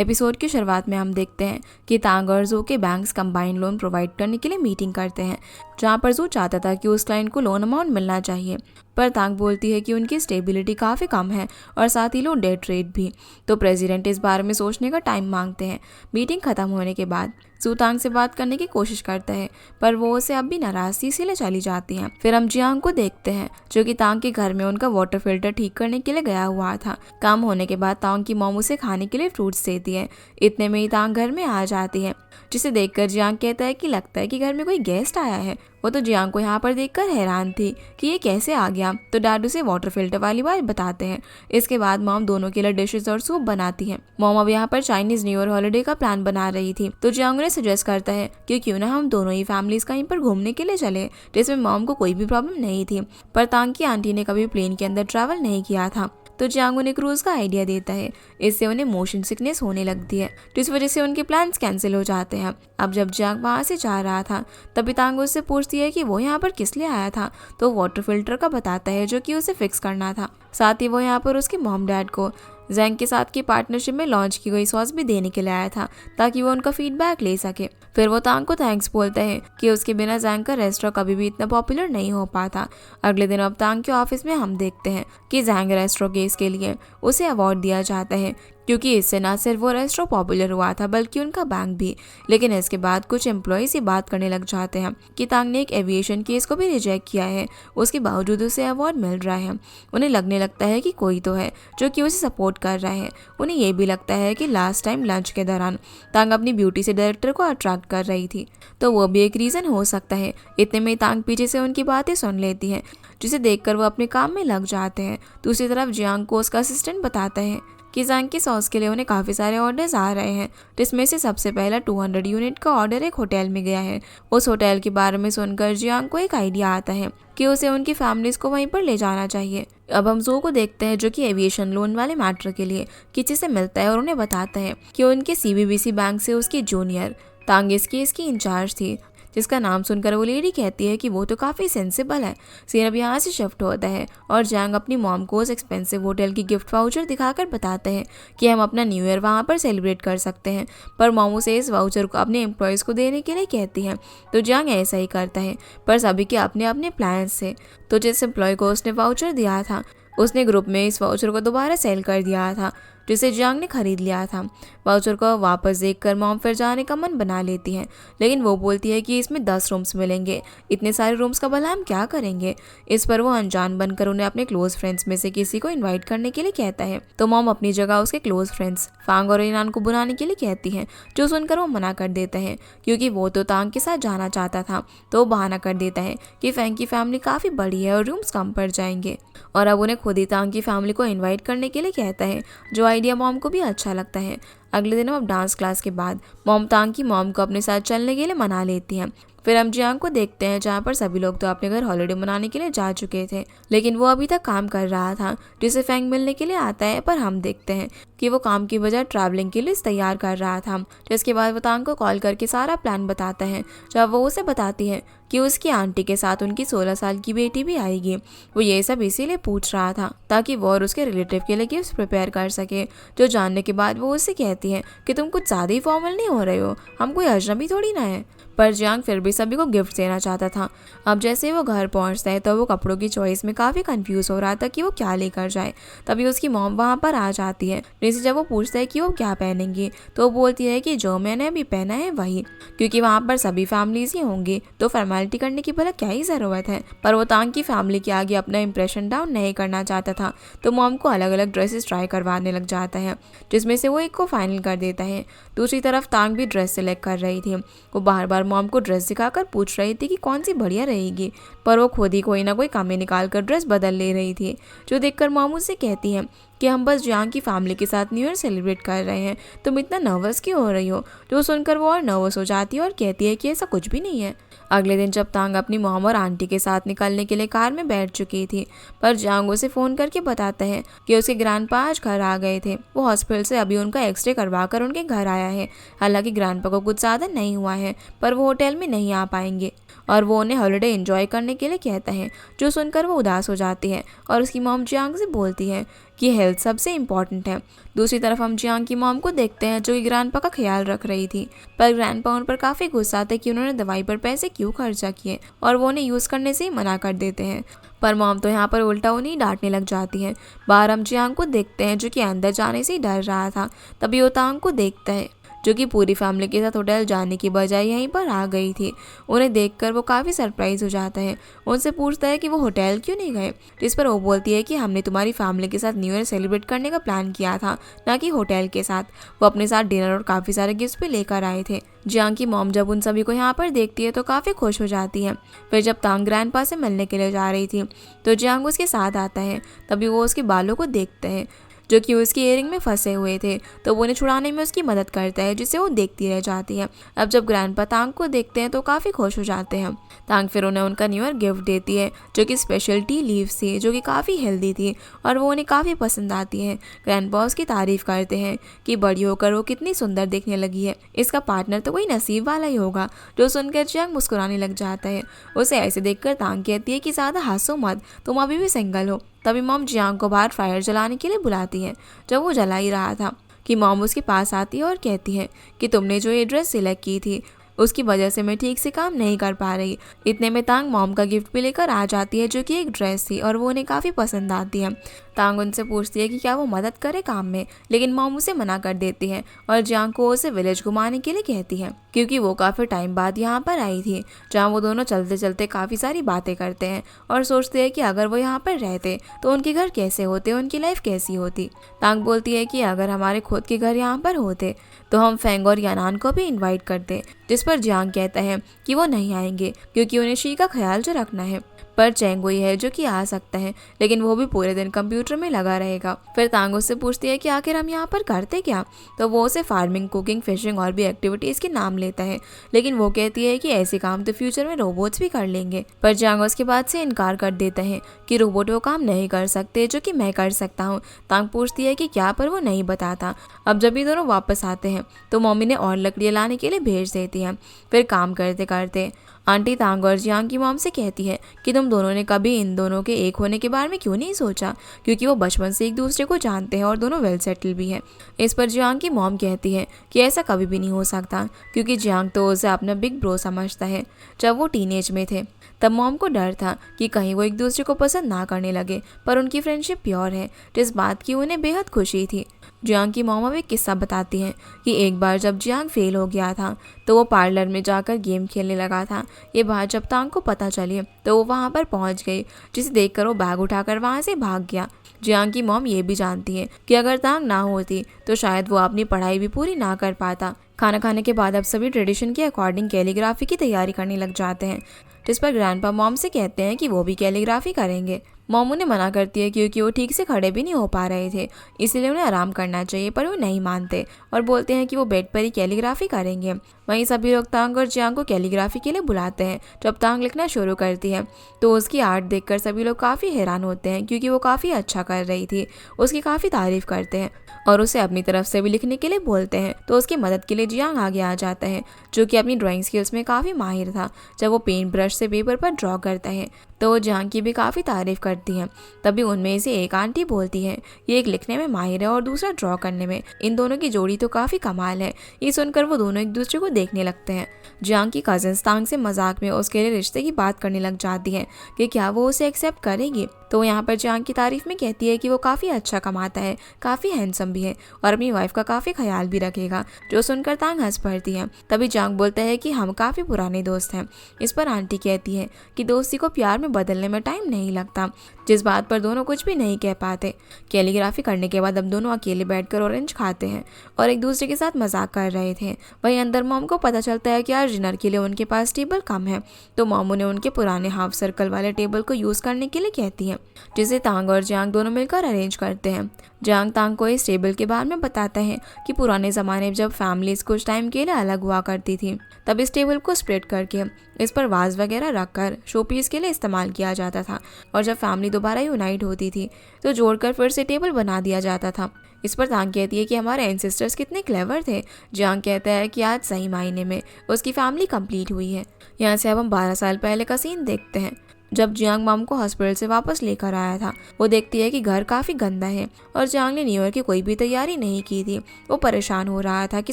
Episode की शुरुआत में हम देखते हैं कि तांग और जू के बैंक्स कंबाइंड लोन प्रोवाइड करने के लिए मीटिंग करते हैं, जहां पर जू चाहता था कि उस क्लाइंट को लोन अमाउंट मिलना चाहिए, पर तांग बोलती है कि उनकी स्टेबिलिटी काफ़ी कम है और साथ ही लो डेट रेट भी। तो प्रेसिडेंट इस बारे में सोचने का टाइम मांगते हैं। मीटिंग खत्म होने के बाद जू तांग से बात करने की कोशिश करता है, पर वो उसे अब भी नाराज थी, इसीलिए चली जाती हैं। फिर हम जियांग को देखते हैं, जो कि तांग के घर में उनका वाटर फिल्टर ठीक करने के लिए गया हुआ था। काम होने के बाद तांग की मॉम उसे खाने के लिए फ्रूट्स देती है। इतने में ही तांग घर में आ जाती है, जिसे देखकर जियांग कहता है कि लगता है कि घर में कोई गेस्ट आया है। वो तो जियांग को यहाँ पर देखकर हैरान थी कि ये कैसे आ गया, तो डैड उसे वाटर फिल्टर वाली बात बताते हैं। इसके बाद मॉम दोनों के लिए डिशेस और सूप बनाती है। मॉम अब यहाँ पर चाइनीज न्यू ईयर हॉलिडे का प्लान बना रही थी, तो जियांग उन्हें सजेस्ट करता है कि क्यों ना हम दोनों ही फैमिलीज कहीं पर घूमने के लिए चले, जिसमें मॉम को कोई भी प्रॉब्लम नहीं थी। पर तांग की आंटी ने कभी प्लेन के अंदर ट्रैवल नहीं किया था, तो जियांग उन्हें क्रूज का आइडिया देता है। इससे उन्हें मोशन सिकनेस होने लगती है, जिस वजह से उनके प्लान्स कैंसिल हो जाते हैं। अब जब जियांग वहां से जा रहा था, तभी तांग उससे पूछती है कि वो यहाँ पर किस लिए आया था, तो वाटर फिल्टर का बताता है, जो कि उसे फिक्स करना था। साथ ही वो यहाँ पर उसके मॉम डैड को जैंग के साथ की पार्टनरशिप में लॉन्च की गई सॉस भी देने के लिए आया था, ताकि वो उनका फीडबैक ले सके। फिर वो तांग को थैंक्स बोलता है कि उसके बिना जैंग का रेस्टोरेंट कभी भी इतना पॉपुलर नहीं हो पाता। अगले दिन अब तांग के ऑफिस में हम देखते हैं कि जैंग रेस्टोरेंट केस के लिए उसे अवार्ड दिया जाता है, क्योंकि इससे न सिर्फ वो रेस्टोरेंट पॉपुलर हुआ था, बल्कि उनका बैंक भी। लेकिन इसके बाद कुछ एम्प्लॉयज ये बात करने लग जाते हैं कि तांग ने एक एविएशन केस को भी रिजेक्ट किया है, उसके बावजूद उसे अवार्ड मिल रहा है। उन्हें लगने लगता है कि कोई तो है जो कि उसे सपोर्ट कर रहा है। उन्हें ये भी लगता है कि लास्ट टाइम लंच के दौरान तांग अपनी ब्यूटी से डायरेक्टर को अट्रैक्ट कर रही थी, तो वो भी एक रीज़न हो सकता है। इतने में तांग पीछे से उनकी बातें सुन लेती है, जिसे देखकर वो अपने काम में लग जाते हैं। दूसरी तरफ जियांग को उसका असिस्टेंट बताता है कि जैंग की सॉस के लिए उन्हें काफ़ी सारे ऑर्डर्स आ रहे हैं, जिसमें से सबसे पहला 200 यूनिट का ऑर्डर एक होटल में गया है। उस होटल के बारे में सुनकर जियांग को एक आइडिया आता है कि उसे उनकी फैमिलीज को वहीं पर ले जाना चाहिए। अब हम जू को देखते हैं, जो कि एविएशन लोन वाले मैटर के लिए किसी से मिलता है और उन्हें बताता है कि उनके CBBC बैंक से उसकी जूनियर तांग इस केस की इंचार्ज थी, जिसका नाम सुनकर वो लेडी कहती है कि वो तो काफ़ी सेंसिबल है। सीन अब यहाँ से शिफ्ट होता है और जैंग अपनी मॉम को उस एक्सपेंसिव होटल की गिफ्ट वाउचर दिखाकर बताते हैं कि हम अपना न्यू ईयर वहाँ पर सेलिब्रेट कर सकते हैं। पर मॉम उसे इस वाउचर को अपने एम्प्लॉयज़ को देने के लिए कहती है, तो जैंग ऐसा ही करता है, पर सभी के अपने अपने प्लान्स थे। तो जिस एम्प्लॉय को उसने वाउचर दिया था, उसने ग्रुप में इस वाउचर को दोबारा सेल कर दिया था, जिसे जियांग ने खरीद लिया था। वाउचर को वापस देखकर मॉम फिर जाने का मन बना लेती है, लेकिन वो बोलती है कि इसमें 10 रूम्स मिलेंगे, इतने सारे रूम्स का भला हम क्या करेंगे। इस पर वो अनजान बनकर उन्हें अपने क्लोज फ्रेंड्स में से किसी को इनवाइट करने के लिए कहता है, तो मॉम अपनी जगह उसके क्लोज फ्रेंड्स फांग और इनान को बुलाने के लिए कहती है, जो सुनकर वो मना कर देता है, क्योंकि वो तो तांग के साथ जाना चाहता था। तो वो बहाना कर देता है कि फैंग की फैमिली काफ़ी बड़ी है और रूम्स कम पड़ जाएंगे, और अब उन्हें खुद ही तांग की फैमिली को इन्वाइट करने के लिए कहता है, जो आइडिया मॉम को भी अच्छा लगता है। अगले दिन अब डांस क्लास के बाद मॉम तांग की मॉम को अपने साथ चलने के लिए मना लेती हैं। फिर हम जियांग को देखते हैं, जहाँ पर सभी लोग तो अपने घर हॉलिडे मनाने के लिए जा चुके थे, लेकिन वो अभी तक काम कर रहा था, जिसे फैंग मिलने के लिए आता है। पर हम देखते हैं कि वो काम की बजाय ट्रैवलिंग के लिए तैयार कर रहा था। जिसके बाद वो तांग को कॉल करके सारा प्लान बताता है, जब वो उसे बताती है कि उसकी आंटी के साथ उनकी 16 साल की बेटी भी आएगी। वो ये सब इसीलिए पूछ रहा था ताकि वो और उसके रिलेटिव के लिए गिफ्ट प्रिपेयर कर सके। जो जानने के बाद वो उससे कहती है कि तुम कुछ ज़्यादा ही फॉर्मल नहीं हो रहे हो, हम कोई अजनबी थोड़ी ना है। पर जियांग फिर भी सभी को गिफ्ट देना चाहता था। अब जैसे वो घर पहुंचता है, तो वो कपड़ों की चॉइस में काफ़ी कंफ्यूज हो रहा था कि वो क्या लेकर जाए। तभी उसकी मॉम वहाँ पर आ जाती है, जिससे जब वो पूछता है कि वो क्या पहनेंगी, तो वो बोलती है कि जो मैंने अभी पहना है वही, क्योंकि वहाँ पर सभी फैमिलीज ही होंगी, तो फॉर्मेलिटी करने की भला क्या ही ज़रूरत है। पर वो तांग की फैमिली के आगे अपना इंप्रेशन डाउन नहीं करना चाहता था, तो मॉम को अलग अलग ड्रेसेस ट्राई करवाने लग जाता है, जिसमें से वो एक को फाइनल कर देता है। दूसरी तरफ तांग भी ड्रेस सेलेक्ट कर रही थी। वो बार बार मॉम को ड्रेस दिखाकर पूछ रही थी कि कौन सी बढ़िया रहेगी, पर वो खुद ही कोई ना कोई कमी निकाल कर ड्रेस बदल ले रही थी। जो देखकर मॉम उससे कहती है कि हम बस जियांग की फैमिली के साथ न्यू ईयर सेलिब्रेट कर रहे हैं, तुम इतना नर्वस क्यों हो रही हो। जो सुनकर वो और नर्वस हो जाती है और कहती है कि ऐसा कुछ भी नहीं है। अगले दिन जब तांग अपनी मॉम और आंटी के साथ निकलने के लिए कार में बैठ चुकी थी, पर जियांग उसे फ़ोन करके बताता है कि उसके ग्रैंडपा आज घर आ गए थे। वो हॉस्पिटल से अभी उनका एक्सरे करवा कर उनके घर आया है। हालांकि ग्रैंडपा को कुछ ज़्यादा नहीं हुआ है, पर वो होटल में नहीं आ पाएंगे और वो उन्हें हॉलिडे एंजॉय करने के लिए कहता है। जो सुनकर वो उदास हो जाती है और उसकी मॉम जियांग से बोलती है कि हेल्थ सबसे इम्पोर्टेंट है। दूसरी तरफ हम जियांग की मॉम को देखते हैं जो कि ग्रैंडपा का ख्याल रख रही थी, पर ग्रैंडपा उन पर काफ़ी गुस्सा थे कि उन्होंने दवाई पर पैसे क्यों खर्चा किए और वो उन्हें यूज़ करने से ही मना कर देते हैं। पर मॉम तो यहाँ पर उल्टा उन्हें डांटने लग जाती है। बाहर हम जियांग को देखते हैं जो कि अंदर जाने से ही डर रहा था। तभी वो तांग को देखता है जो कि पूरी फैमिली के साथ होटल जाने की बजाय यहीं पर आ गई थी। उन्हें देखकर वो काफ़ी सरप्राइज हो जाता है। उनसे पूछता है कि वो होटल क्यों नहीं गए, जिस पर वो बोलती है कि हमने तुम्हारी फैमिली के साथ न्यू ईयर सेलिब्रेट करने का प्लान किया था, ना कि होटल के साथ। वो अपने साथ डिनर और काफ़ी सारे गिफ्ट भी लेकर आए थे। जियांग की मॉम जब उन सभी को यहाँ पर देखती है तो काफ़ी खुश हो जाती है। फिर जब तांग ग्रैंडपा से मिलने के लिए जा रही थी तो जियांग उसके साथ आता है। तभी वो उसके बालों को देखते हैं जो कि उसकी इयरिंग में फंसे हुए थे, तो वो उन्हें छुड़ाने में उसकी मदद करता है, जिसे वो देखती रह जाती है। अब जब ग्रैंडपा तांग को देखते हैं तो काफ़ी खुश हो जाते हैं। तांग फिर उन्हें उनका न्यू ईयर गिफ्ट देती है जो कि स्पेशल टी लीव्स थी, जो कि काफ़ी हेल्दी थी और वो उन्हें काफ़ी पसंद आती है। ग्रैंडपा उसकी तारीफ करते हैं कि बड़ी होकर वो कितनी सुंदर दिखने लगी है, इसका पार्टनर तो कोई नसीब वाला ही होगा। जो सुनकर जियांग मुस्कुराने लग जाता है। उसे ऐसे देखकर तांग कहती है कि ज़्यादा हंसो मत, तुम अभी भी सिंगल हो। तभी मॉम जियांग को बाहर फायर जलाने के लिए बुलाती है। जब वो जला ही रहा था कि मॉम उसके पास आती है और कहती है कि तुमने जो ये ड्रेस सिलेक्ट की थी उसकी वजह से मैं ठीक से काम नहीं कर पा रही। इतने में तांग मॉम का गिफ्ट भी लेकर आ जाती है जो कि एक ड्रेस थी और वो उन्हें काफ़ी पसंद आती है। तांग उनसे पूछती है कि क्या वो मदद करे काम में, लेकिन मॉम उसे मना कर देती है और जियांग को उसे विलेज घुमाने के लिए कहती है क्योंकि वो काफ़ी टाइम बाद यहाँ पर आई थी, जहाँ वो दोनों चलते चलते काफ़ी सारी बातें करते हैं और सोचते हैं कि अगर वो यहाँ पर रहते तो उनके घर कैसे होते, उनकी लाइफ कैसी होती। तांग बोलती है कि अगर हमारे खुद के घर यहाँ पर होते तो हम फेंग और यानान को भी इन्वाइट करते, जिस पर जियांग कहता है कि वो नहीं आएंगे क्योंकि उन्हें शी का ख्याल जो रखना है। पर चेंगुई है जो कि आ सकता है, लेकिन वो भी पूरे दिन कंप्यूटर में लगा रहेगा। फिर तांग उससे पूछती है कि आखिर हम यहाँ पर करते क्या, तो वो उसे फार्मिंग, कुकिंग, फिशिंग और भी एक्टिविटीज़ के नाम लेता है, लेकिन वो कहती है कि ऐसे काम तो फ्यूचर में रोबोट्स भी कर लेंगे। पर जियांग उसके बात से इनकार कर देता है कि रोबोट वो काम नहीं कर सकते जो कि मैं कर सकता हूँ। तांग पूछती है कि क्या, पर वो नहीं बताता। अब जब ये दोनों वापस आते हैं तो मम्मी ने और लकड़ियाँ लाने के लिए भेज देती है। फिर काम करते करते आंटी तांग और जियांग की मॉम से कहती है कि तुम दोनों ने कभी इन दोनों के एक होने के बारे में क्यों नहीं सोचा, क्योंकि वो बचपन से एक दूसरे को जानते हैं और दोनों वेल सेटल भी हैं। इस पर जियांग की मॉम कहती है कि ऐसा कभी भी नहीं हो सकता, क्योंकि जियांग तो उसे अपना बिग ब्रो समझता है। जब वो टीनेज में थे तब मॉम को डर था कि कहीं वो एक दूसरे को पसंद ना करने लगे, पर उनकी फ्रेंडशिप प्योर है, जिस बात की उन्हें बेहद खुशी थी। जियांग की मॉम अब एक किस्सा बताती हैं कि एक बार जब जियांग फेल हो गया था तो वो पार्लर में जाकर गेम खेलने लगा था। ये बात जब तांग को पता चली तो वो वहाँ पर पहुँच गई, जिसे देखकर वो बैग उठाकर वहाँ से भाग गया। जियांग की मॉम ये भी जानती है कि अगर तांग ना होती तो शायद वो अपनी पढ़ाई भी पूरी ना कर पाता। खाना खाने के बाद अब सभी ट्रेडिशन के अकॉर्डिंग कैलीग्राफी की तैयारी करने लग जाते हैं, जिस पर ग्रैंडपा मॉम से कहते हैं कि वो भी कैलीग्राफी करेंगे। मॉम उन्हें मना करती है क्योंकि वो ठीक से खड़े भी नहीं हो पा रहे थे, इसलिए उन्हें आराम करना चाहिए, पर वो नहीं मानते और बोलते हैं कि वो बेड पर ही कैलीग्राफी करेंगे। वहीं सभी लोग तांग और जियांग को कैलीग्राफी के लिए बुलाते हैं। जब तांग लिखना शुरू करती है तो उसकी आर्ट देखकर सभी लोग काफ़ी हैरान होते हैं, क्योंकि वो काफ़ी अच्छा कर रही थी। उसकी काफ़ी तारीफ करते हैं और उसे अपनी तरफ से भी लिखने के लिए बोलते हैं। तो उसकी मदद के लिए जियांग आगे आ जाता है, जो कि अपनी ड्राइंग स्किल्स में काफ़ी माहिर था। जब वो पेंट ब्रश से पेपर पर ड्रॉ करता है तो वो जियांग की भी काफ़ी तारीफ करती हैं। तभी उनमें से एक आंटी बोलती है ये एक लिखने में माहिर है और दूसरा ड्रॉ करने में, इन दोनों की जोड़ी तो काफ़ी कमाल है। ये सुनकर वो दोनों एक दूसरे को देखने लगते हैं। जियांग की कजिन्स तांग से मजाक में उसके लिए रिश्ते की बात करने लग जाती है कि क्या वो उसे एक्सेप्ट करेगी। तो वो यहाँ पर जियांग की तारीफ में कहती है कि वो काफ़ी अच्छा कमाता है, काफ़ी हैंडसम भी है और अपनी वाइफ का काफ़ी ख्याल भी रखेगा। जो सुनकर तांग हंस पड़ती है। तभी जियांग बोलता है कि हम काफ़ी पुराने दोस्त हैं। इस पर आंटी कहती है कि दोस्ती को प्यार में बदलने में टाइम नहीं लगता, जिस बात पर दोनों कुछ भी नहीं कह पाते। कैलीग्राफी करने के बाद अब दोनों अकेले बैठकर ऑरेंज खाते हैं और एक दूसरे के साथ मजाक कर रहे थे। वहीं अंदर मॉम को पता चलता है कि आज डिनर के लिए उनके पास टेबल कम है, तो मॉम उन्हें उनके पुराने हाफ सर्कल वाले टेबल को यूज़ करने के लिए कहती है, जिसे तांग और जियांग दोनों मिलकर अरेंज करते हैं। जियांग तांग को इस टेबल के बारे में बताता है कि पुराने ज़माने में जब फैमिलीज कुछ टाइम के लिए अलग हुआ करती थी तब इस टेबल को स्प्रेड करके इस पर वाज वगैरह रखकर शो पीस के लिए इस्तेमाल किया जाता था, और जब फैमिली दोबारा यूनाइट होती थी तो जोड़कर फिर से टेबल बना दिया जाता था। इस पर तांग कहती है कि हमारे एंसेस्टर्स कितने क्लेवर थे। जियांग कहता है कि आज सही मायने में उसकी फैमिली कंप्लीट हुई है। यहाँ से अब हम 12 साल पहले का सीन देखते हैं। जब जियांग मॉम को हॉस्पिटल से वापस लेकर आया था, वो देखती है कि घर काफी गंदा है और जियांग ने न्यू ईयर की कोई भी तैयारी नहीं की थी। वो परेशान हो रहा था कि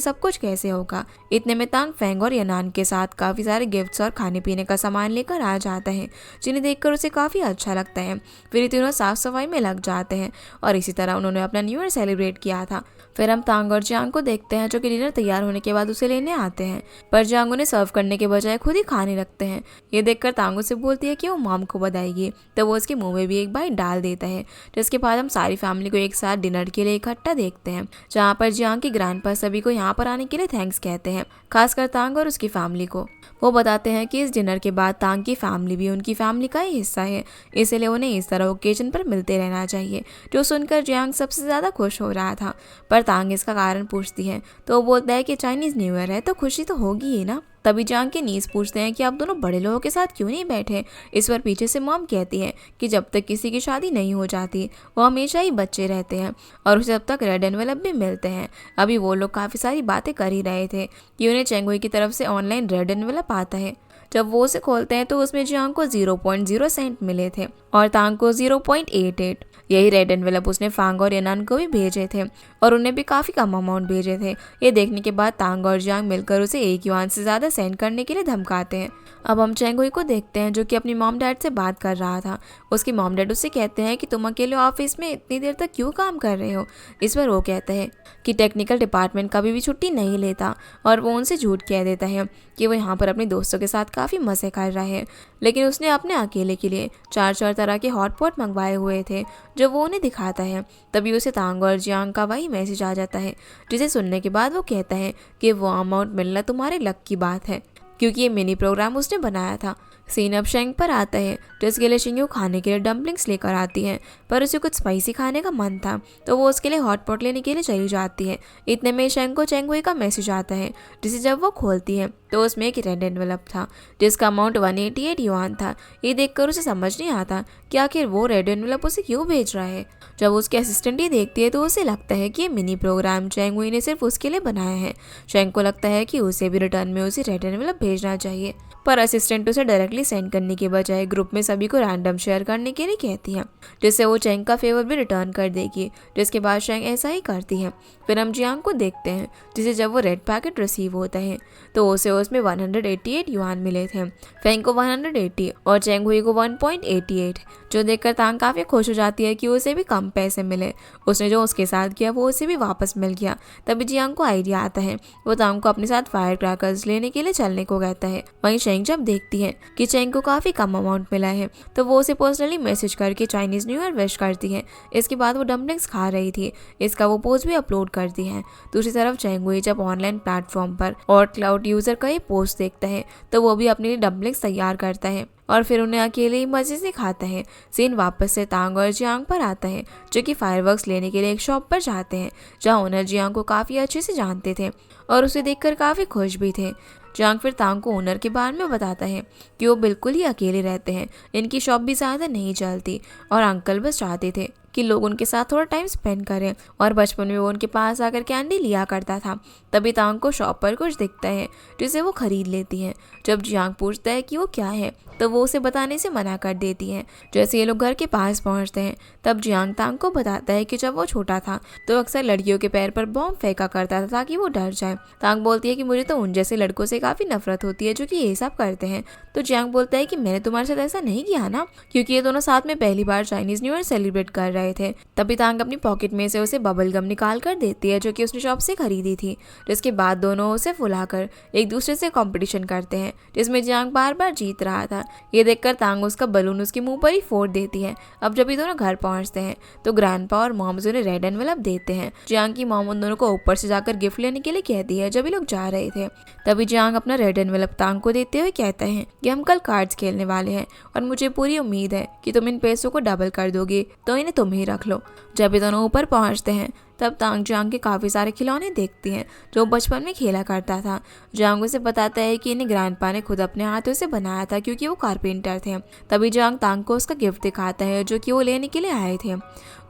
सब कुछ कैसे होगा। इतने में तांग फेंग और यनान के साथ काफी सारे गिफ्ट्स और खाने पीने का सामान लेकर आ जाता है, जिन्हें देखकर उसे काफी अच्छा लगता है। फिर तीनों साफ सफाई में लग जाते हैं और इसी तरह उन्होंने अपना न्यू ईयर सेलिब्रेट किया था। फिर हम तांग और जियांग को देखते हैं जो कि डिनर तैयार होने के बाद उसे लेने आते हैं, पर जियांग उन्हें सर्व करने के बजाय खुद ही खाने लगते हैं। ये देखकर तांग उसे बोलती है कि वो मॉम को बताएगी, तो वो उसके मुंह में भी एक बाइट डाल देता है। जिसके बाद हम सारी फैमिली को एक साथ डिनर के लिए इकट्ठा देखते हैं, जहाँ पर जियांग के ग्रैंडपा सभी को यहाँ पर आने के लिए थैंक्स कहते हैं, खासकर तांग और उसकी फैमिली को। वो बताते हैं कि इस डिनर के बाद तांग की फैमिली भी उनकी फैमिली का ही हिस्सा है, इसलिए उन्हें इस तरह ओकेजन पर मिलते रहना चाहिए। जो सुनकर जियांग सबसे ज़्यादा खुश हो रहा था, पर तांग इसका कारण पूछती है तो वो बोलता है कि चाइनीज़ न्यू ईयर है तो खुशी तो होगी ही ना। तभी जियांग के नीस पूछते हैं कि आप दोनों बड़े लोगों के साथ क्यों नहीं बैठे। इस पर पीछे से मॉम कहती है कि जब तक किसी की शादी नहीं हो जाती वो हमेशा ही बच्चे रहते हैं और उसे तब तक रेड एनवेलप भी मिलते हैं। अभी वो लोग काफ़ी सारी बातें कर ही रहे थे कि उन्हें चेंगुई की तरफ से ऑनलाइन रेड एनवेलप आता है। जब वो उसे खोलते हैं तो उसमें जियांग को 0.0 सेंट मिले थे और तांग को 0.88। यही रेड एनवेलप उसने फांग और यनान को भी भेजे थे और उन्हें भी काफ़ी कम अमाउंट भेजे थे। ये देखने के बाद तांग और जियांग मिलकर उसे 1 युआन से ज़्यादा सेंड करने के लिए धमकाते हैं। अब हम चेंगुई को देखते हैं जो कि अपनी मॉम डैड से बात कर रहा था। उसकी मॉम डैड उससे कहते हैं कि तुम अकेले ऑफिस में इतनी देर तक क्यों काम कर रहे हो। इस पर वो कहता है कि टेक्निकल डिपार्टमेंट कभी भी छुट्टी नहीं लेता और वो उनसे झूठ कह देता है कि वो यहाँ पर अपने दोस्तों के साथ काफ़ी मज़े कर रहा है, लेकिन उसने अपने अकेले के लिए 4 तरह के हॉटपॉट मंगवाए हुए थे जो वो उन्हें दिखाता है। तभी उसे तांग और जियांग का वही मैसेज आ जाता है, जिसे सुनने के बाद वो कहता है कि वो अमाउंट मिलना तुम्हारे लक की बात है, क्योंकि ये मिनी प्रोग्राम उसने बनाया था। सीन अब शेंग पर आता है, जिसके लिए शिंगू खाने के लिए डम्पलिंग्स लेकर आती है, पर उसे कुछ स्पाइसी खाने का मन था तो वो उसके लिए हॉटपॉट लेने के लिए चली जाती है। इतने में शेंग को चेंगुई का मैसेज आता है, जिसे जब वो खोलती है तो उसमें एक रेड एनवेलप था जिसका अमाउंट 188 युआन था। ये देखकर उसे समझ नहीं आता कि आखिर वो रेड एनवेलप उसे क्यों भेज रहा है। जब उसके असिस्टेंट ये देखती है तो उसे लगता है कि ये मिनी प्रोग्राम चेंगुई ने सिर्फ उसके लिए बनाया है। शेंग को लगता है कि उसे भी रिटर्न में उसे रेड एनवेलप भेजना चाहिए, पर असिस्टेंट उसे डायरेक्टली सेंड करने के बजाय ग्रुप में सभी को रैंडम शेयर करने के लिए कहती है, जिससे वो चेंग का फेवर भी रिटर्न कर देगी। जिसके बाद शेंग ऐसा ही करती है। फिर हम जियांग को देखते हैं, जिसे जब वो रेड पैकेट रिसीव होता है तो उसे उसमें 188 युआन मिले थे, फेंग को 180 और चेंग हुई को 1.88, जो देखकर तांग काफ़ी खुश हो जाती है कि उसे भी कम पैसे मिले। उसने जो उसके साथ किया वो उसे भी वापस मिल गया। तभी जियांग को आइडिया आता है, वो तांग को अपने साथ फायर क्रैकर्स लेने के लिए चलने को कहता है। वहीं शेंग जब देखती है कि चेंग को काफ़ी कम अमाउंट मिला है तो वो उसे पर्सनली मैसेज करके चाइनीज़ न्यू ईयर विश करती है। इसके बाद वो डम्पलिंग्स खा रही थी, इसका वो पोस्ट भी अपलोड करती है। दूसरी तरफ चेंग हुई जब ऑनलाइन प्लेटफॉर्म पर और क्लाउड यूज़र का ये पोस्ट देखता है तो वो भी अपने लिए डम्पलिंग्स तैयार करता है और फिर उन्हें अकेले ही मजे से खाता है। सीन वापस से तांग और जियांग पर आता है, जो कि फायरवर्क्स लेने के लिए एक शॉप पर जाते हैं, जहां ओनर जियांग को काफ़ी अच्छे से जानते थे और उसे देखकर काफ़ी खुश भी थे। जियांग फिर तांग को ओनर के बारे में बताता है कि वो बिल्कुल ही अकेले रहते हैं, इनकी शॉप भी ज़्यादा नहीं चलती और अंकल बस चाहते थे कि लोग उनके साथ थोड़ा टाइम स्पेंड करें और बचपन में वो उनके पास आकर कैंडी लिया करता था। तभी तांग को शॉप पर कुछ दिखता है जिसे वो खरीद लेती है। जब जियांग पूछता है कि वो क्या है तो वो उसे बताने से मना कर देती है। जैसे ये लोग घर के पास पहुंचते हैं तब जियांग तांग को बताता है कि जब वो छोटा था तो अक्सर लड़कियों के पैर पर बॉम्ब फेंका करता था ताकि वो डर जाए। तांग बोलती है कि मुझे तो उन जैसे लड़कों से काफ़ी नफरत होती है जो कि ये सब करते हैं। तो जियांग बोलता है कि मैंने तुम्हारे साथ ऐसा नहीं किया ना, क्योंकि ये दोनों साथ में पहली बार चाइनीज़ न्यू ईयर सेलिब्रेट कर रहे थे। तभी तांग अपनी पॉकेट में से उसे बबल गम निकाल कर देती है जो कि उसने शॉप से खरीदी थी। जिसके बाद दोनों उसे फुलाकर एक दूसरे से कंपटीशन करते हैं, जिसमें जियांग बार बार जीत रहा था। ये देखकर तांग उसका बलून उसके मुंह पर ही फोड़ देती है। अब जब ये दोनों घर पहुंचते हैं तो ग्रैंडपा और मॉम्स उन्हें रेड एनवेलप देते हैं। जियांग की मॉम उन दोनों को ऊपर से जाकर गिफ्ट लेने के लिए कहती है जब ये लोग जा रहे थे। तभी जियांग अपना रेड एनवेलप तांग को देते हुए कहता है कि हम कल कार्ड्स खेलने वाले हैं और मुझे पूरी उम्मीद है कि तुम इन पैसों को डबल कर दोगे, तो इन्हें तुम ही रख लो। जब ये दोनों ऊपर पहुंचते हैं तब तांग जियांग के काफ़ी सारे खिलौने देखती है जो बचपन में खेला करता था। जियांग उसे बताता है कि इन्हें ग्रैंडपा ने खुद अपने हाथों से बनाया था क्योंकि वो कारपेंटर थे। तभी जियांग तांग को उसका गिफ्ट दिखाता है जो कि वो लेने के लिए आए थे।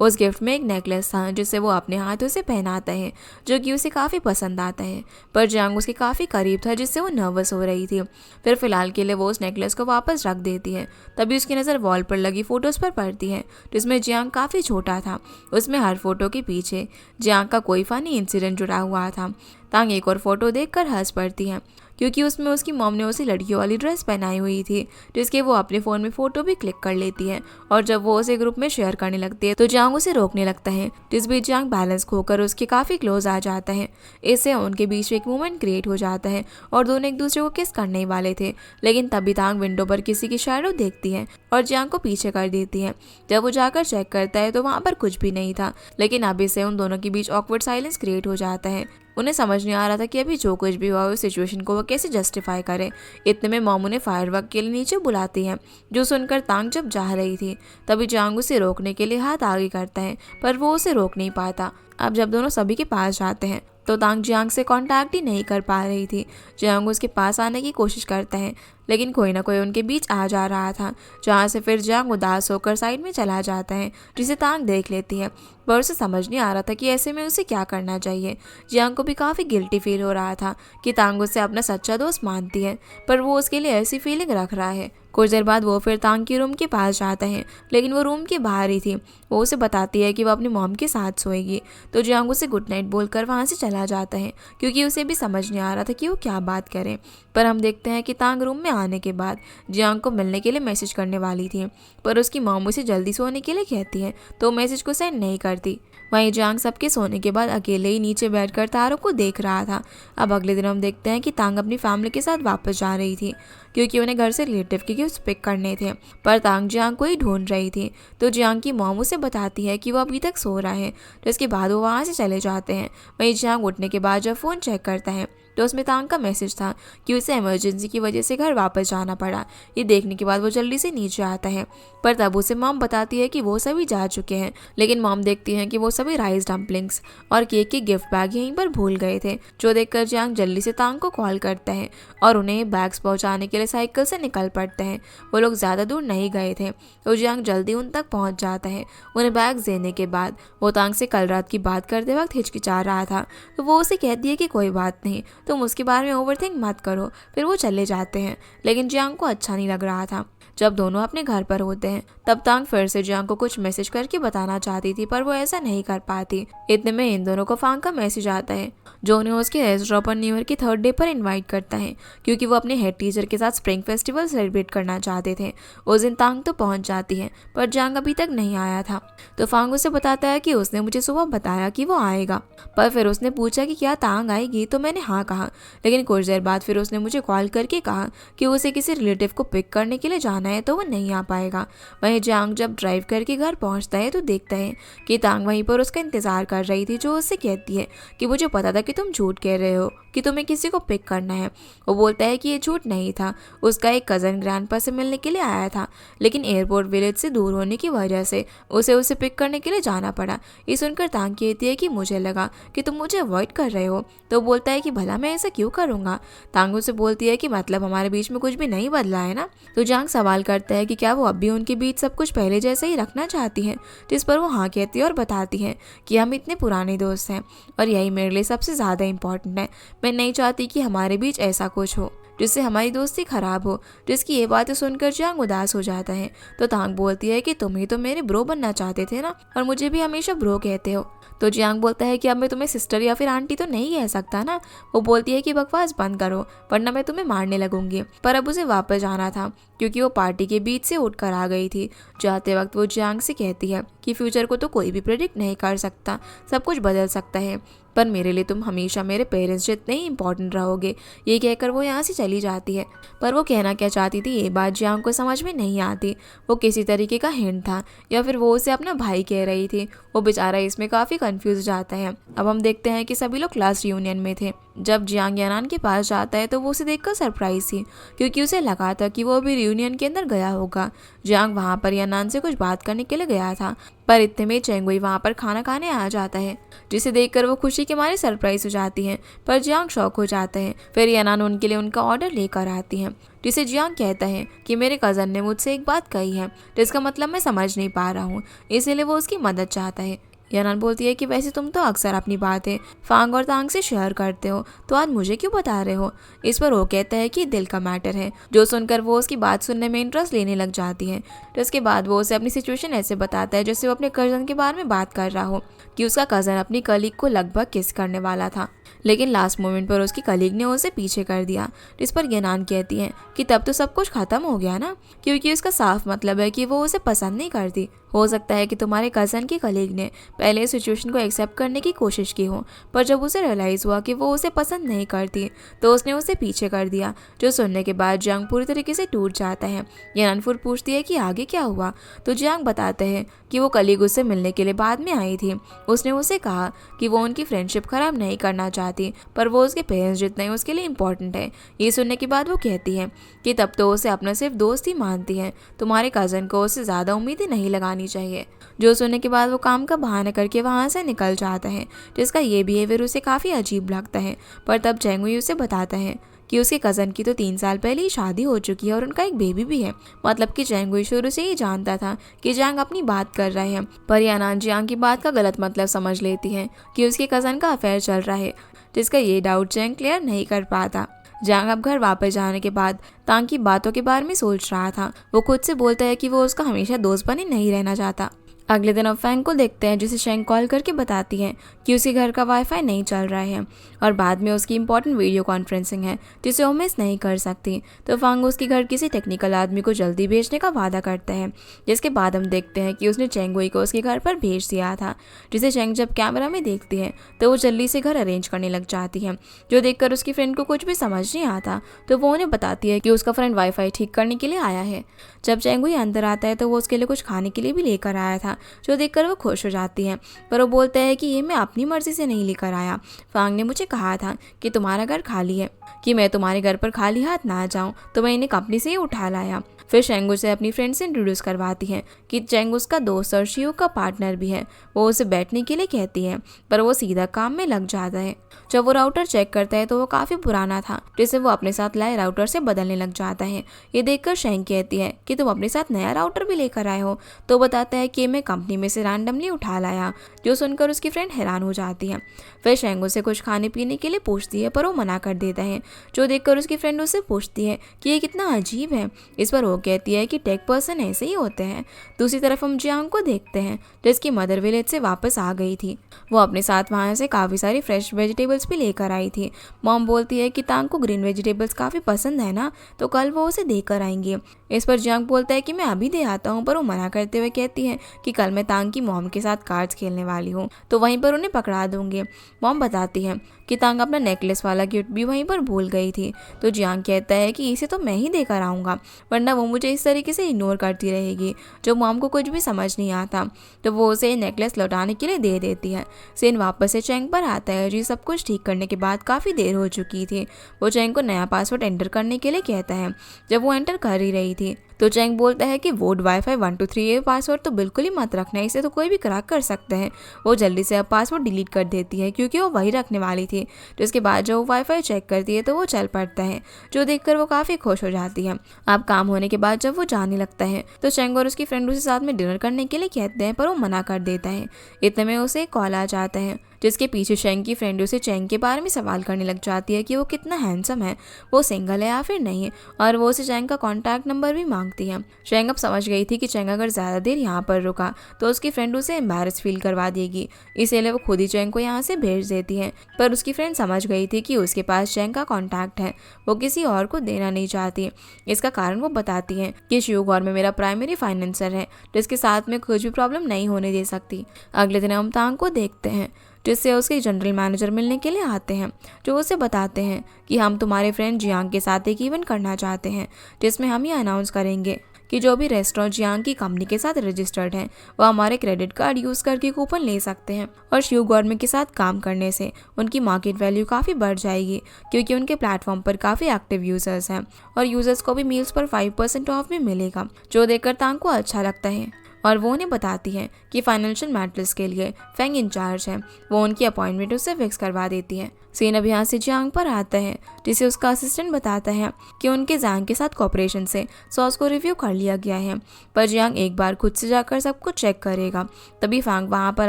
उस गिफ्ट में एक नेकलेस था जिसे वो अपने हाथों से पहनाता है जो कि उसे काफ़ी पसंद आता है, पर जियांग उसके काफ़ी करीब था जिससे वो नर्वस हो रही थी। फिर फिलहाल के लिए वो उस नेकलेस को वापस रख देती है। तभी उसकी नज़र वॉल पर लगी फ़ोटोज़ पर पड़ती है जिसमें जियांग काफ़ी छोटा था। उसमें हर फोटो के पीछे जियांग का कोई फ़नी इंसिडेंट जुड़ा हुआ था। तांग एक और फोटो देखकर हंस पड़ती है क्योंकि उसमें उसकी मॉम ने उसे लड़कियों वाली ड्रेस पहनाई हुई थी जिसके वो अपने फ़ोन में फ़ोटो भी क्लिक कर लेती है। और जब वो उसे ग्रुप में शेयर करने लगती है तो जियांग उसे रोकने लगता है, जिस बीच जियांग बैलेंस खोकर उसके काफ़ी क्लोज आ जाता है। इससे उनके बीच एक मोमेंट क्रिएट हो जाता है और दोनों एक दूसरे को किस करने वाले थे, लेकिन तभी तांग विंडो पर किसी की शैडो देखती है और जियांग को पीछे कर देती है। जब वो जाकर चेक करता है तो वहाँ पर कुछ भी नहीं था, लेकिन अभी से उन दोनों के बीच ऑकवर्ड साइलेंस क्रिएट हो जाता है। उन्हें समझ नहीं आ रहा था कि अभी जो कुछ भी हुआ उस सिचुएशन को वो कैसे जस्टिफाई करे। इतने में मॉम उन्हें फायरवर्क के लिए नीचे बुलाती है, जो सुनकर तांग जब जा रही थी तभी जियांग उसे रोकने के लिए हाथ आगे करता है, पर वो उसे रोक नहीं पाता। अब जब दोनों सभी के पास जाते हैं तो तांग जियांग से कांटेक्ट ही नहीं कर पा रही थी। जियांग उसके पास आने की कोशिश करता है लेकिन कोई ना कोई उनके बीच आ जा रहा था, जहाँ से फिर जियांग उदास होकर साइड में चला जाता है जिसे तांग देख लेती है, पर उसे समझ नहीं आ रहा था कि ऐसे में उसे क्या करना चाहिए। जियांग को भी काफ़ी गिल्टी फील हो रहा था कि तांग उसे अपना सच्चा दोस्त मानती है पर वो उसके लिए ऐसी फीलिंग रख रहा है। कुछ देर बाद वो फिर तांग की रूम के पास जाता है, लेकिन वो रूम के बाहर ही थी। वो उसे बताती है कि वो अपनी मॉम के साथ सोएगी, तो जियांग उसे गुड नाइट बोलकर वहाँ से चला जाता है क्योंकि उसे भी समझ नहीं आ रहा था कि वो क्या बात करे। पर हम देखते हैं कि तांग रूम में आने के बाद जियांग को मिलने के लिए मैसेज करने वाली थी, पर उसकी मॉम उसे जल्दी सोने के लिए कहती है तो मैसेज को सेंड नहीं करती। वहीं जियांग सबके सोने के बाद अकेले ही नीचे बैठकर तारों को देख रहा था। अब अगले दिन हम देखते हैं कि तांग अपनी फैमिली के साथ वापस जा रही थी क्योंकि उन्हें घर से रिलेटिव के गिफ्ट पिक करने थे, पर तांग जियांग को ही ढूंढ रही थी। तो जियांग की मॉम उसे बताती है कि वो अभी तक सो रहा है, जिसके बाद वो वहाँ से चले जाते हैं। वहीं जियांग उठने के बाद जब फ़ोन चेक करता है तो उसमें तांग का मैसेज था कि उसे इमरजेंसी की वजह से घर वापस जाना पड़ा। ये देखने के बाद वो जल्दी से नीचे आता है, पर तब उसे मॉम बताती है कि वो सभी जा चुके हैं। लेकिन मॉम देखती है कि वो सभी राइस डम्पलिंग्स और केक के गिफ्ट बैग यहीं पर भूल गए थे, जो देखकर जियांग जल्दी से तांग को कॉल करता है और उन्हें बैग्स पहुंचाने के लिए साइकिल से निकल पड़ते हैं। वो लोग ज़्यादा दूर नहीं गए थे तो जियांग जल्दी उन तक पहुंच जाता है। उन्हें बैग्स देने के बाद वो तांग से कल रात की बात करते वक्त हिचकिचा रहा था, तो वो उसे कहती है कि कोई बात नहीं, तुम उसके बारे में ओवरथिंक मत करो। फिर वो चले जाते हैं, लेकिन जियांग को अच्छा नहीं लग रहा था। जब दोनों अपने घर पर होते हैं तब तांग फिर से जियांग को कुछ मैसेज करके बताना चाहती थी, पर वो ऐसा नहीं कर पाती। इतने में इन दोनों को फांग का मैसेज आता है जो उन्हें उसके रेस्टोरेंट पर न्यू ईयर की 3rd डे पर इनवाइट करता है क्योंकि वो अपने हेड टीचर के साथ स्प्रिंग फेस्टिवल सेलिब्रेट करना चाहते थे। उस दिन तांग तो पहुंच जाती है पर जियांग अभी तक नहीं आया था, तो फांग उसे बताता है कि उसने मुझे सुबह बताया कि वो आएगा, पर फिर उसने पूछा कि क्या तांग आएगी, तो मैंने हाँ कहा। लेकिन कुछ देर बाद फिर उसने मुझे कॉल करके कहा कि उसे किसी रिलेटिव को पिक करने के लिए जाना है तो वो नहीं आ पाएगा। वहीं जियांग जब ड्राइव करके घर पहुंचता है तो देखता है कि तांग वहीं पर उसका इंतजार कर रही थी, जो उससे कहती है कि मुझे पता था कि तुम झूठ कह रहे हो कि तुम्हें किसी को पिक करना है। वो बोलता है कि ये झूठ नहीं था, उसका एक कज़न ग्रैंडपा से मिलने के लिए आया था, लेकिन एयरपोर्ट विलेज से दूर होने की वजह से उसे पिक करने के लिए जाना पड़ा। ये सुनकर तांग कहती है कि मुझे लगा कि तुम मुझे अवॉइड कर रहे हो। तो बोलता है कि भला मैं ऐसा क्यों करूँगा। तांग उसे बोलती है कि मतलब हमारे बीच में कुछ भी नहीं बदला है ना। तो जियांग सवाल करता है कि क्या वो अब भी उनके बीच सब कुछ पहले जैसे ही रखना चाहती है, जिस पर वो हाँ कहती है और बताती है कि हम इतने पुराने दोस्त हैं और यही मेरे लिए सबसे ज़्यादा इम्पोर्टेंट है। मैं नहीं चाहती कि हमारे बीच ऐसा कुछ हो जिससे हमारी दोस्ती खराब हो। जिसकी ये बातें सुनकर जियांग उदास हो जाता है। तो तांग बोलती है कि तुम ही तो मेरे ब्रो बनना चाहते थे ना, और मुझे भी हमेशा ब्रो कहते हो। तो जियांग बोलता है कि अब मैं तुम्हें सिस्टर या फिर आंटी तो नहीं कह सकता ना। वो बोलती है कि बकवास बंद करो वरना मैं तुम्हें मारने लगूंगी। पर अब उसे वापस जाना था क्योंकि वो पार्टी के बीच से उठकर आ गई थी। जाते वक्त वो जियांग से कहती है कि फ्यूचर को तो कोई भी प्रेडिक्ट नहीं कर सकता, सब कुछ बदल सकता है, पर मेरे लिए तुम हमेशा मेरे पेरेंट्स जितने ही इंपॉर्टेंट रहोगे। ये कहकर वो यहाँ से चली जाती है। पर वो कहना क्या चाहती थी ये बात जियांग को समझ में नहीं आती। वो किसी तरीके का हिंट था या फिर वो उसे अपना भाई कह रही थी। वो बेचारा इसमें काफ़ी कंफ्यूज जाता है। अब हम देखते हैं कि सभी लोग क्लास रियूनियन में थे जब जियांग यानान के पास जाता है तो वो उसे देखकर सरप्राइज थी, क्योंकि उसे लगा था कि वो अभी रियूनियन के अंदर गया होगा। जियांग वहाँ पर यानान से कुछ बात करने के लिए गया था, पर इतने में चेंगुई वहाँ पर खाना खाने आ जाता है, जिसे देखकर वो खुशी के मारे सरप्राइज हो जाती हैं। पर जियांग शॉक हो जाता है। फिर यानान उनके लिए उनका ऑर्डर लेकर आती हैं, जिसे जियांग कहता है कि मेरे कज़न ने मुझसे एक बात कही है जिसका मतलब मैं समझ नहीं पा रहा हूँ, इसीलिए वो उसकी मदद चाहता है। यानान बोलती है कि वैसे तुम तो अक्सर अपनी बातें फांग और तांग से शेयर करते हो, तो आज मुझे क्यों बता रहे हो। इस पर वो कहता है कि दिल का मैटर है, जो सुनकर वो उसकी बात सुनने में इंटरेस्ट लेने लग जाती है। तो इसके बाद वो उसे अपनी सिचुएशन ऐसे बताता है जैसे वो अपने कज़न के बारे में बात कर रहा हो, कि उसका कज़न अपनी कलीग को लगभग किस करने वाला था, लेकिन लास्ट मोमेंट पर उसकी कलीग ने उसे पीछे कर दिया। जिस पर यानान कहती है कि तब तो सब कुछ खत्म हो गया ना, क्योंकि उसका साफ मतलब है कि वो उसे पसंद नहीं करती। हो सकता है कि तुम्हारे कज़न की कलीग ने पहले इस सिचुएशन को एक्सेप्ट करने की कोशिश की हो, पर जब उसे रियलाइज़ हुआ कि वो उसे पसंद नहीं करती तो उसने उसे पीछे कर दिया। जो सुनने के बाद जियांग पूरी तरीके से टूट जाता है। यानान फिर पूछती है कि आगे क्या हुआ, तो जियांग बताते हैं कि वो कलीग उससे मिलने के लिए बाद में आई थी। उसने उसे कहा कि वो उनकी फ्रेंडशिप खराब नहीं करना चाहती, पर वो उसके पेरेंट्स जितना ही उसके लिए इम्पोर्टेंट है। ये सुनने के बाद वो कहती है कि तब तो उसे अपना सिर्फ दोस्त ही मानती है, तुम्हारे कज़न को उससे ज़्यादा उम्मीदें नहीं लगानी चाहिए। जो सुनने के बाद वो काम का बहाना करके वहाँ से निकल जाता है, जिसका ये बिहेवियर उसे काफ़ी अजीब लगता है। पर तब चेंगुई उसे बताता है कि उसके कज़न की तो 3 साल पहले ही शादी हो चुकी है और उनका एक बेबी भी है। मतलब कि चेंगुई शुरू से ही जानता था कि जियांग अपनी बात कर रहे हैं, पर यानान जियांग की बात का गलत मतलब समझ लेती है कि उसके कज़न का अफेयर चल रहा है, जिसका ये डाउट चेंग क्लियर नहीं कर पाता। जियांग अब घर वापस जाने के बाद तांग की बातों के बारे में सोच रहा था। वो खुद से बोलता है कि वो उसका हमेशा दोस्त बने नहीं रहना चाहता। अगले दिन अब फैंग को देखते हैं, जिसे शेंग कॉल करके बताती है कि उसके घर का वाईफाई नहीं चल रहा है और बाद में उसकी इंपॉर्टेंट वीडियो कॉन्फ्रेंसिंग है जिसे वो मिस नहीं कर सकती। तो फैंग उसके घर किसी टेक्निकल आदमी को जल्दी भेजने का वादा करते हैं, जिसके बाद हम देखते हैं कि उसने चेंगुई को उसके घर पर भेज दिया था, जिसे शेंग जब कैमरा में देखती है तो वो जल्दी से घर अरेंज करने लग जाती है। जो देखकर उसकी फ्रेंड को कुछ भी समझ नहीं आता, तो वो उन्हें बताती है कि उसका फ्रेंड वाईफाई ठीक करने के लिए आया है। जब चेंगुई अंदर आता है तो वो उसके लिए कुछ खाने के लिए भी लेकर आया था, जो देखकर वो खुश हो जाती है। पर वो बोलता है कि ये मैं अपनी मर्जी से नहीं लेकर आया, फांग ने मुझे कहा था कि तुम्हारा घर खाली है, कि मैं तुम्हारे घर पर खाली हाथ ना जाऊं, तो मैं इन्हें कंपनी से ही उठा लाया। फिर शेंगू से अपनी फ्रेंड से इंट्रोड्यूस करवाती है कि चेंग उसका दोस्त और शियो का पार्टनर भी है। वो उसे बैठने के लिए कहती है, पर वो सीधा काम में लग जाता है। जब वो राउटर चेक करता है तो वो काफ़ी पुराना था, जिसे वो अपने साथ लाए राउटर से बदलने लग जाता है। ये देखकर शेंग कहती है कि तुम अपने साथ नया राउटर भी लेकर आए हो, तो बताता है कि मैं कंपनी में से रैंडमली उठा लाया। जो सुनकर उसकी फ्रेंड हैरान हो जाती है। फिर शेंग उसे कुछ खाने पीने के लिए पूछती है, पर वो मना कर देता है। जो देखकर उसकी फ्रेंड उससे पूछती है कि ये कितना अजीब है। इस पर वो कहती है कि टेक पर्सन ऐसे ही होते हैं। दूसरी तरफ हम जियांग को देखते हैं, जिसकी मदर विलेज से वापस आ गई थी। वो अपने साथ वहाँ से काफ़ी सारी फ्रेश वेजिटेबल्स भी लेकर आई थी। मॉम बोलती है कि तांग को ग्रीन वेजिटेबल्स काफ़ी पसंद है ना, तो कल वो उसे देकर आएंगे। इस पर जियांग बोलता है कि मैं अभी दे आता हूँ, पर वो मना करते हुए कहती है कि कल मैं तांग की मॉम के साथ कार्ड्स खेलने वाली हूँ, तो वहीं पर उन्हें पकड़ा दूंगी। मॉम बताती है कि तांग अपना नेकलेस वाला गिफ्ट भी वहीं पर भूल गई थी। तो जियांग कहता है कि इसे तो मैं ही देकर आऊँगा, वरना वो मुझे इस तरीके से इग्नोर करती रहेगी। जो मॉम को कुछ भी समझ नहीं आता, तो वो उसे नेकलेस लौटाने के लिए दे देती है। सेन वापस से चेंग पर आता है, जी सब कुछ ठीक करने के बाद काफ़ी देर हो चुकी थी। वो चेंग को नया पासवर्ड एंटर करने के लिए कहता है। जब वो एंटर कर ही रही थी तो चेंग बोलता है कि वोड वाईफाई 123 ये पासवर्ड तो बिल्कुल ही मत रखना, इसे तो कोई भी क्रैक कर सकते हैं। वो जल्दी से अब पासवर्ड डिलीट कर देती है, क्योंकि वो वही रखने वाली थी। तो इसके बाद जब वो वाईफाई चेक करती है तो वो चल पड़ता है, जो देखकर वो काफ़ी खुश हो जाती है। अब काम होने के बाद जब वो जाने लगता है तो चेंग और उसकी फ्रेंड उसे साथ में डिनर करने के लिए कहते हैं, पर वो मना कर देता है। इतने में उसे एक कॉल आ जाता है, जिसके पीछे शेंग की फ्रेंड उसे चेंग के बारे में सवाल करने लग जाती है कि वो कितना हैंडसम है, वो सिंगल है या फिर नहीं, और वो उसे चेंग का कॉन्टैक्ट नंबर भी मांगती है। शेंग अब समझ गई थी कि चेंग अगर ज़्यादा देर यहाँ पर रुका तो उसकी फ्रेंड उसे एम्बैरस फील करवा देगी, इसीलिए वो खुद ही चेंग को यहाँ से भेज देती है। पर उसकी फ्रेंड समझ गई थी कि उसके पास चेंग का कॉन्टैक्ट है, वो किसी और को देना नहीं चाहती। इसका कारण वो बताती है कि शिवगौर में मेरा प्राइमरी फाइनेंसर है, जिसके साथ में कुछ भी प्रॉब्लम नहीं होने दे सकती। अगले दिन हम तांग को देखते हैं, जिससे उसके जनरल मैनेजर मिलने के लिए आते हैं, जो उसे बताते हैं कि हम तुम्हारे फ्रेंड जियांग के साथ एक इवेंट करना चाहते हैं, जिसमें हम ये अनाउंस करेंगे कि जो भी रेस्टोरेंट जियांग की कंपनी के साथ रजिस्टर्ड हैं वो हमारे क्रेडिट कार्ड यूज करके कूपन ले सकते हैं और शिव गवर्नमेंट के साथ काम करने से उनकी मार्केट वैल्यू काफ़ी बढ़ जाएगी क्योंकि उनके प्लेटफॉर्म पर काफ़ी एक्टिव यूजर्स हैं और यूजर्स को भी मील्स पर 5% ऑफ भी मिलेगा, जो देखकर तांग को अच्छा लगता है और वो उन्हें बताती है कि फाइनेंशियल मैटर्स के लिए फेंग इंचार्ज है। वो उनकी अपॉइंटमेंट उससे फिक्स करवा देती है। सीन अब यहाँ से जियांग पर आता है जिसे उसका असिस्टेंट बताता है कि उनके जैंग के साथ कॉपरेशन से सॉस को रिव्यू कर लिया गया है, पर जियांग एक बार खुद से जाकर सब कुछ चेक करेगा। तभी फैंग वहाँ पर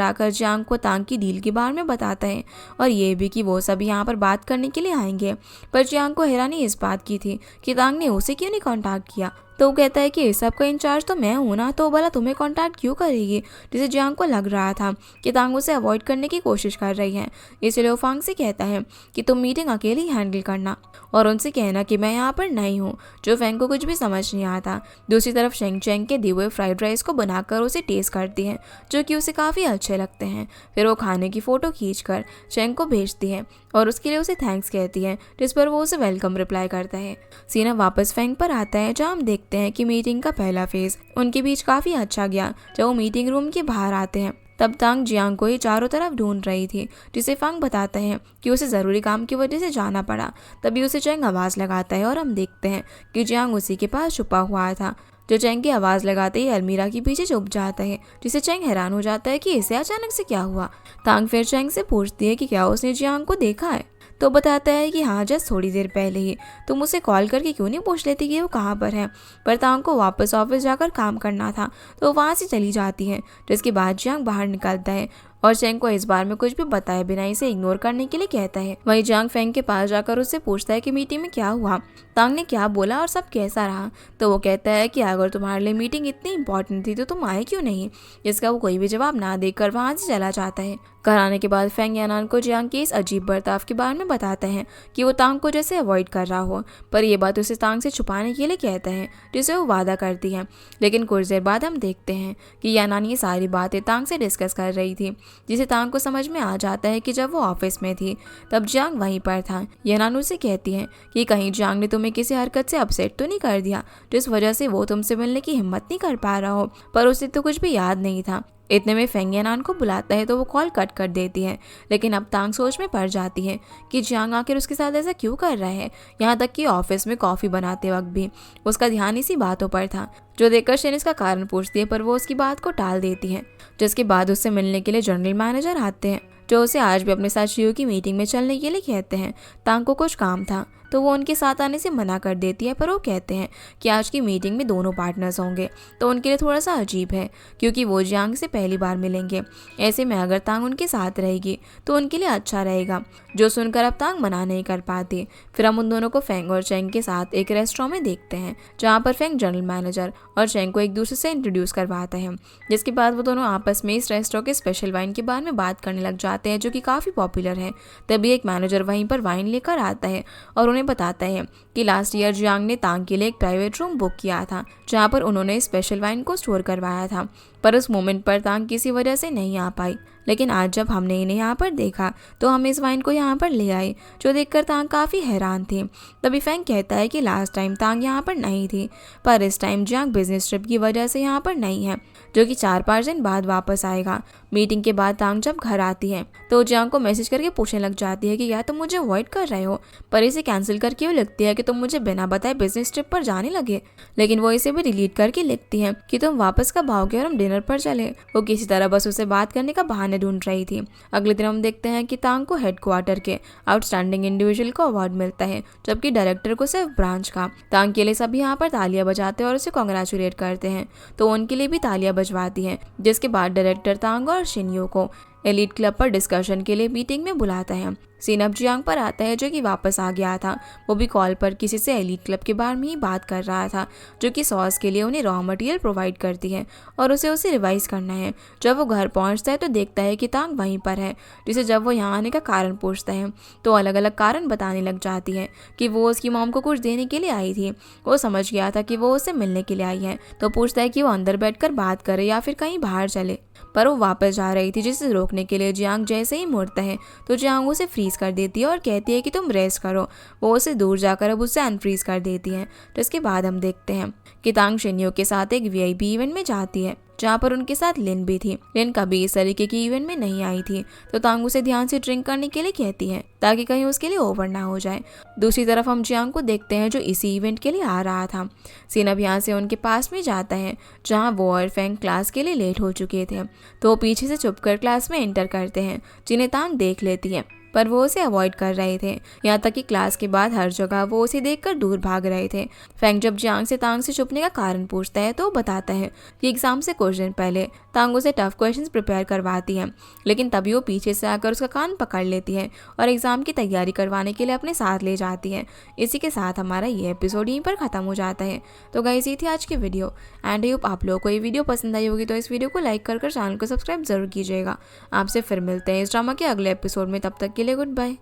आकर जियांग को तांग की डील के बारे में बताता है और ये भी कि वो सभी यहाँ पर बात करने के लिए आएंगे। पर जियांग को हैरानी इस बात की थी कि तांग ने उसे क्यों नहीं कॉन्टैक्ट किया। तो वो कहता है कि इस सब का इंचार्ज तो मैं हूँ ना, तो भला तुम्हें कांटेक्ट क्यों करेगी। जिसे जियांग को लग रहा था कि तांग उसे अवॉइड करने की कोशिश कर रही है, इसलिए वो फांग से कहता है कि तुम मीटिंग अकेले ही हैंडल करना और उनसे कहना कि मैं यहाँ पर नहीं हूँ, जो फेंग को कुछ भी समझ नहीं आता। दूसरी तरफ शेंग चेंग के दिए हुए फ्राइड राइस को बनाकर उसे टेस्ट करती है, जो कि उसे काफ़ी अच्छे लगते हैं। फिर वो खाने की फ़ोटो खींचकर शेंग को भेजती है और उसके लिए उसे थैंक्स कहती है, जिस पर वो उसे वेलकम रिप्लाई करता है। सीना वापस फेंग पर आता है जहाँ हम देखते हैं कि मीटिंग का पहला फेज उनके बीच काफ़ी अच्छा गया। जब वो मीटिंग रूम के बाहर आते हैं तब तांग जियांग को ही चारों तरफ ढूंढ रही थी, जिसे फांग बताता है कि उसे ज़रूरी काम की वजह से जाना पड़ा। तभी उसे चेंग आवाज़ लगाता है और हम देखते हैं कि जियांग उसी के पास छुपा हुआ था, जो चेंग की आवाज़ लगाते ही अलमीरा के पीछे छुप जाता है, जिसे चेंग हैरान हो जाता है कि इसे अचानक से क्या हुआ। तांग फिर चेंग से पूछती है कि क्या उसने जियांग को देखा है, तो बताता है कि हाँ, जस्ट थोड़ी देर पहले ही। तुम उसे कॉल करके क्यों नहीं पूछ लेती कि वो कहाँ पर है। पर तांग को वापस ऑफिस जाकर काम करना था, तो वहाँ से चली जाती है, जिसके बाद जियांग बाहर निकलता है और चेंग को इस बार में कुछ भी बताए बिना इसे इग्नोर करने के लिए कहता है। वहीं जियांग फेंग के पास जाकर उससे पूछता है कि मीटिंग में क्या हुआ, तांग ने क्या बोला और सब कैसा रहा। तो वो कहता है कि अगर तुम्हारे लिए मीटिंग इतनी इंपॉर्टेंट थी तो तुम आए क्यों नहीं। जिसका वो कोई भी जवाब ना देकर वहाँ से चला जाता है। घर आने के बाद फेंग यानान को जियांग के इस अजीब बर्ताव के बारे में बताता है कि वो तांग को जैसे अवॉइड कर रहा हो, पर यह बात उसे तांग से छुपाने के लिए कहता है, जिसे वो वादा करती है। लेकिन कुछ देर बाद हम देखते हैं कि यानान ये सारी बातें तांग से डिस्कस कर रही थी, जिसे तांग को समझ में आ जाता है कि जब वो ऑफिस में थी तब जियांग वहीं पर था। यानान उसे कहती है कि कहीं जियांग ने तुम्हें किसी हरकत से अपसेट तो नहीं कर दिया जिस वजह से वो तुमसे मिलने की हिम्मत नहीं कर पा रहा हो। पर उसे तो कुछ भी याद नहीं था। इतने में फेंग यानान को बुलाता है तो वो कॉल कट कर देती है। लेकिन अब तांग सोच में पड़ जाती है कि जियांग आखिर उसके साथ ऐसा क्यों कर रहा है। यहाँ तक कि ऑफिस में कॉफ़ी बनाते वक्त भी उसका ध्यान इसी बातों पर था, जो देखकर शेन इसका कारण पूछती है, पर वो उसकी बात को टाल देती है। जिसके बाद उससे मिलने के लिए जनरल मैनेजर आते हैं, जो उसे आज भी अपने साथ शिव की मीटिंग में चलने के लिए कहते हैं। तांग को कुछ काम था तो वो उनके साथ आने से मना कर देती है, पर वो कहते हैं कि आज की मीटिंग में दोनों पार्टनर्स होंगे तो उनके लिए थोड़ा सा अजीब है, क्योंकि वो जियांग से पहली बार मिलेंगे। ऐसे में अगर तांग उनके साथ रहेगी तो उनके लिए अच्छा रहेगा, जो सुनकर अब तांग मना नहीं कर पाती। फिर हम उन दोनों को फेंग और चेंग के साथ एक रेस्टोरेंट में देखते हैं, जहाँ पर फेंग जनरल मैनेजर और चेंग को एक दूसरे से इंट्रोड्यूस करवाता है। जिसके बाद वो दोनों आपस में इस रेस्टोरेंट के स्पेशल वाइन के बारे में बात करने लग जाते हैं, जो कि काफ़ी पॉपुलर है। तभी एक मैनेजर वहीं पर वाइन लेकर आता है और उन्हें बताता है कि लास्ट ईयर जियांग ने तांग के लिए एक प्राइवेट रूम बुक किया था, जहां पर उन्होंने स्पेशल वाइन को स्टोर करवाया था। पर उस मोमेंट पर तांग किसी वजह से नहीं आ पाई। लेकिन आज जब हमने इन्हें यहाँ पर देखा तो हम इस वाइन को यहाँ पर ले आए, जो देखकर तांग काफ़ी हैरान थी। तभी फेंग कहता है कि लास्ट टाइम तांग यहाँ पर नहीं थी, पर इस टाइम जियांग बिजनेस ट्रिप की वजह से यहाँ पर नहीं है, जो कि 4-5 दिन बाद वापस आएगा। मीटिंग के बाद तांग जब घर आती है तो जियांग को मैसेज करके पूछने लग जाती है कि या तुम मुझे अवॉइड कर रहे हो, पर इसे कैंसिल करके वो लिखती है कि तुम मुझे बिना बताए बिजनेस ट्रिप पर जाने लगे। लेकिन वो इसे भी डिलीट करके लिखती है कि तुम वापस कब आओगे और हम डिनर पर चले। वो किसी तरह बस उसे बात करने का बहाने ढूंढ रही थी। अगले दिन हम देखते हैं कि तांग को हेडक्वार्टर के आउटस्टैंडिंग इंडिविजुअल को अवार्ड मिलता है, जबकि डायरेक्टर को सिर्फ ब्रांच का। तांग के लिए सभी यहाँ पर तालियां बजाते हैं और उसे कॉन्ग्रेचुलेट करते हैं, तो उनके लिए भी तालियां बजवाती हैं। जिसके बाद डायरेक्टर तांग और शिन्यो को एलिट क्लब पर डिस्कशन के लिए मीटिंग में बुलाता है। सीन अब जियांग पर आता है, जो कि वापस आ गया था। वो भी कॉल पर किसी से एलिट क्लब के बारे में ही बात कर रहा था, जो कि सॉस के लिए उन्हें रॉ मटेरियल प्रोवाइड करती है और उसे रिवाइज करना है। जब वो घर पहुंचता है तो देखता है कि तांग वहीं पर है, जिसे जब वो यहाँ आने का कारण पूछता है तो अलग अलग कारण बताने लग जाती है कि वो उसकी मॉम को कुछ देने के लिए आई थी। वो समझ गया था कि वो उससे मिलने के लिए आई है, तो पूछता है कि वो अंदर बैठकर बात करे या फिर कहीं बाहर चले, पर वो वापस जा रही थी, जिसे रोकने के लिए जियांग जैसे ही मुड़ता है तो जियांग उसे फ्रीज अनफ्रीज कर देती है और कहती है कि तुम रेस्ट करो। वो उसे दूर जाकर अब उससे अनफ्रीज कर देती है। तो इसके बाद हम देखते हैं कि तांग शिन्यो के साथ एक वीआईपी इवेंट में जाती है जहाँ पर उनके साथ लिन भी थी। लिन कभी इस तरीके की इवेंट में नहीं आई थी, तो तांग उसे ध्यान से ड्रिंक करने के लिए कहती है ताकि कहीं उसके लिए ओवर ना हो जाए। दूसरी तरफ हम जियांग को देखते हैं जो इसी इवेंट के लिए आ रहा था। सीन अब यहाँ से उनके पास में जाता है जहाँ वो और फेंग क्लास के लिए लेट हो चुके थे, तो वो पीछे से छुपकर क्लास में एंटर करते हैं जिन्हें तांग देख लेती है, पर वो उसे अवॉइड कर रहे थे। यहाँ तक कि क्लास के बाद हर जगह वो उसे देखकर दूर भाग रहे थे। फेंग जब जियांग से तांग से छुपने का कारण पूछता है तो वो बताता है कि एग्जाम से कुछ दिन पहले तांग उसे टफ क्वेश्चंस प्रिपेयर करवाती है, लेकिन तभी वो पीछे से आकर उसका कान पकड़ लेती है और एग्जाम की तैयारी करवाने के लिए अपने साथ ले जाती है। इसी के साथ हमारा ये एपिसोड यहीं पर खत्म हो जाता है। तो गाइस ये थी आज की वीडियो एंड आई होप आप लोगों को ये वीडियो पसंद आई होगी, तो इस वीडियो को लाइक कर चैनल को सब्सक्राइब जरूर कीजिएगा। आपसे फिर मिलते हैं इस ड्रामा के अगले एपिसोड में, तब तक के लिए गुड बाय।